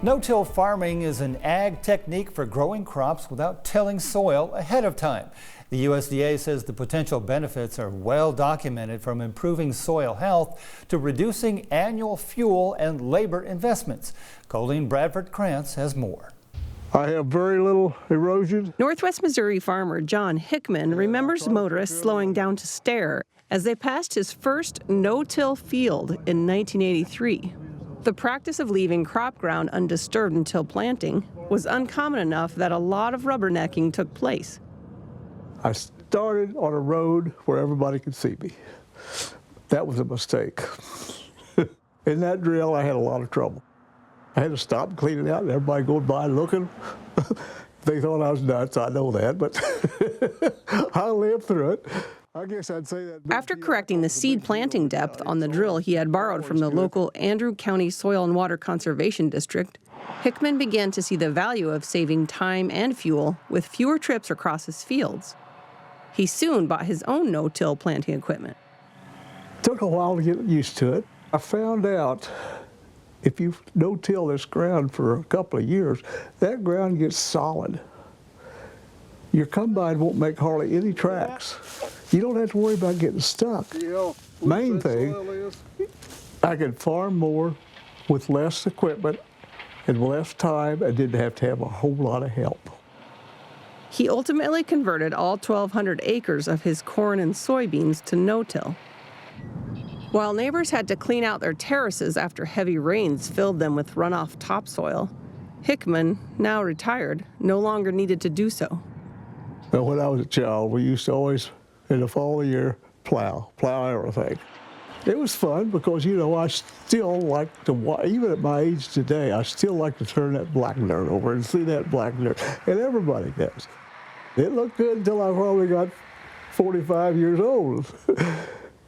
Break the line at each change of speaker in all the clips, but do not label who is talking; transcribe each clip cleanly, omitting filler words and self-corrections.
No-till farming is an ag technique for growing crops without tilling soil ahead of time. The USDA says the potential benefits are well documented, from improving soil health to reducing annual fuel and labor investments. Colleen Bradford Krantz has more.
I have very little erosion.
Northwest Missouri farmer John Hickman remembers motorists slowing down to stare as they passed his first no-till field in 1983. The practice of leaving crop ground undisturbed until planting was uncommon enough that a lot of rubbernecking took place.
I started on a road where everybody could see me. That was a mistake. In that drill, I had a lot of trouble. I had to stop and clean it out, and everybody going by looking. They thought I was nuts, I know that, but I lived through it. I guess I'd say that.
After correcting the seed planting depth on the drill he had borrowed from the local Andrew County Soil and Water Conservation District, Hickman began to see the value of saving time and fuel with fewer trips across his fields. He soon bought his own no-till planting equipment.
It took a while to get used to it. I found out if you no-till this ground for a couple of years, that ground gets solid. Your combine won't make hardly any tracks. You don't have to worry about getting stuck. Main thing, I could farm more with less equipment and less time. I didn't have to have a whole lot of help.
He ultimately converted all 1,200 acres of his corn and soybeans to no-till. While neighbors had to clean out their terraces after heavy rains filled them with runoff topsoil, Hickman, now retired, no longer needed to do so.
Well, when I was a child, we used to always, in the fall of the year, plow everything. It was fun because, you know, I still like to, even at my age today, I still like to turn that black dirt over and see that black dirt, and everybody does. It looked good until I probably got 45 years old.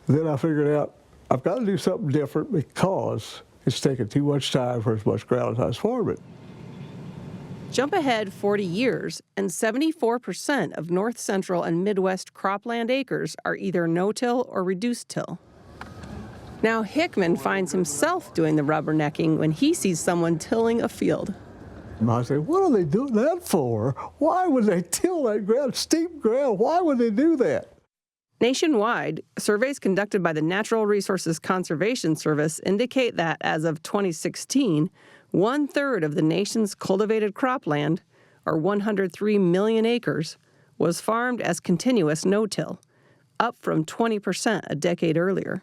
Then I figured out I've got to do something different because it's taking too much time for as much ground as I was farming.
Jump ahead 40 years, and 74% of north central and Midwest cropland acres are either no-till or reduced-till. Now Hickman finds himself doing the rubbernecking when he sees someone tilling a field.
I say, what are they doing that for? Why would they till that ground, steep ground? Why would they do that?
Nationwide, surveys conducted by the Natural Resources Conservation Service indicate that as of 2016, 1/3 of the nation's cultivated cropland, or 103 million acres, was farmed as continuous no-till, up from 20% a decade earlier.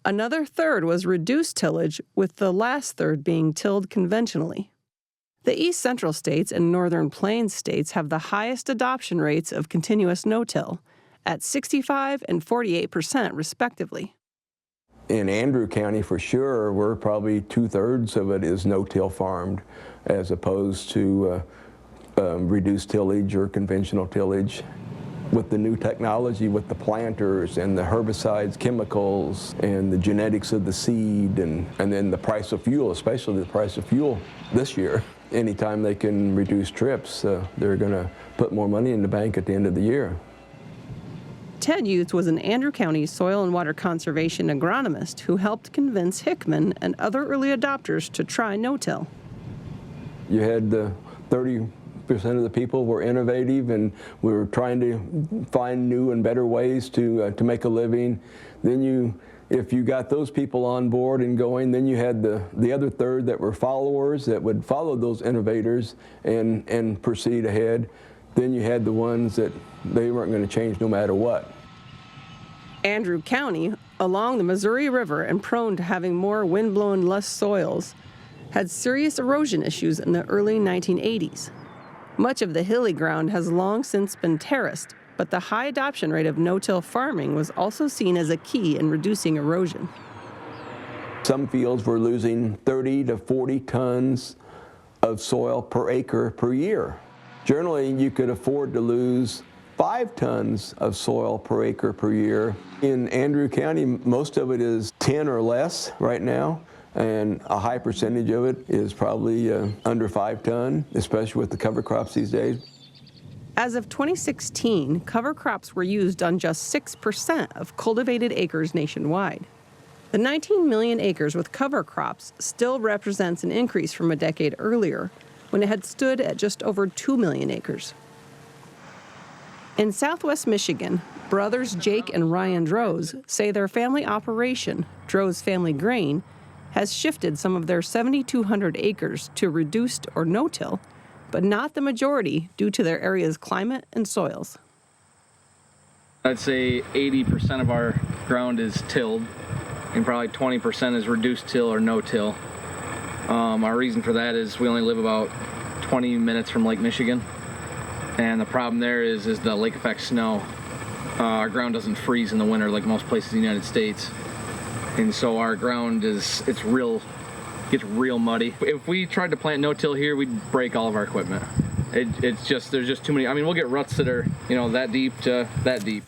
Another third was reduced tillage, with the last third being tilled conventionally. The East Central states and Northern Plains states have the highest adoption rates of continuous no-till, at 65% and 48% respectively.
In Andrew County, for sure, we're probably 2/3 of it is no-till farmed, as opposed to reduced tillage or conventional tillage. With the new technology, with the planters and the herbicides, chemicals, and the genetics of the seed, and then the price of fuel, especially the price of fuel this year. Anytime they can reduce trips, they're going to put more money in the bank at the end of the year.
Ted Youth was an Andrew County soil and water conservation agronomist who helped convince Hickman and other early adopters to try no-till.
You had 30% of the people were innovative, and we were trying to find new and better ways to make a living. Then if you got those people on board and going, then you had the other third that were followers that would follow those innovators and proceed ahead. Then you had the ones that they weren't going to change no matter what.
Andrew County, along the Missouri River and prone to having more wind-blown, lush soils, had serious erosion issues in the early 1980s. Much of the hilly ground has long since been terraced, but the high adoption rate of no-till farming was also seen as a key in reducing erosion.
Some fields were losing 30 to 40 tons of soil per acre per year. Generally, you could afford to lose 5 tons of soil per acre per year. In Andrew County, most of it is 10 or less right now, and a high percentage of it is probably under 5 ton, especially with the cover crops these days.
As of 2016, cover crops were used on just 6% of cultivated acres nationwide. The 19 million acres with cover crops still represents an increase from a decade earlier, when it had stood at just over 2 million acres. In southwest Michigan, brothers Jake and Ryan Droz say their family operation, Droz Family Grain, has shifted some of their 7,200 acres to reduced or no-till, but not the majority due to their area's climate and soils.
I'd say 80% of our ground is tilled, and probably 20% is reduced till or no-till. Our reason for that is we only live about 20 minutes from Lake Michigan, and the problem there is the lake effect snow. Our ground doesn't freeze in the winter like most places in the United States, and so our ground gets real muddy. If we tried to plant no-till here, we'd break all of our equipment. There's just too many. I mean, we'll get ruts that are that deep to that deep.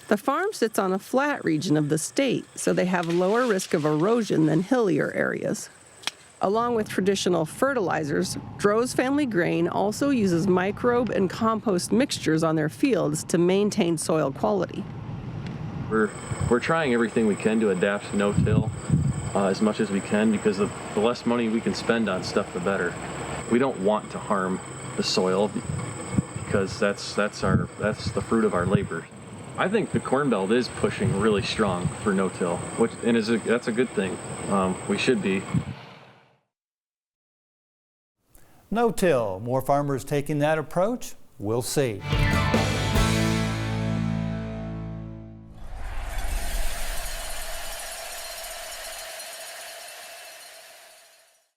The farm sits on a flat region of the state, so they have lower risk of erosion than hillier areas. Along with traditional fertilizers, Droz Family Grain also uses microbe and compost mixtures on their fields to maintain soil quality.
We're trying everything we can to adapt to no-till as much as we can, because the less money we can spend on stuff, the better. We don't want to harm the soil because that's the fruit of our labor. I think the Corn Belt is pushing really strong for no-till, that's a good thing. We should be.
No-till, more farmers taking that approach? We'll see.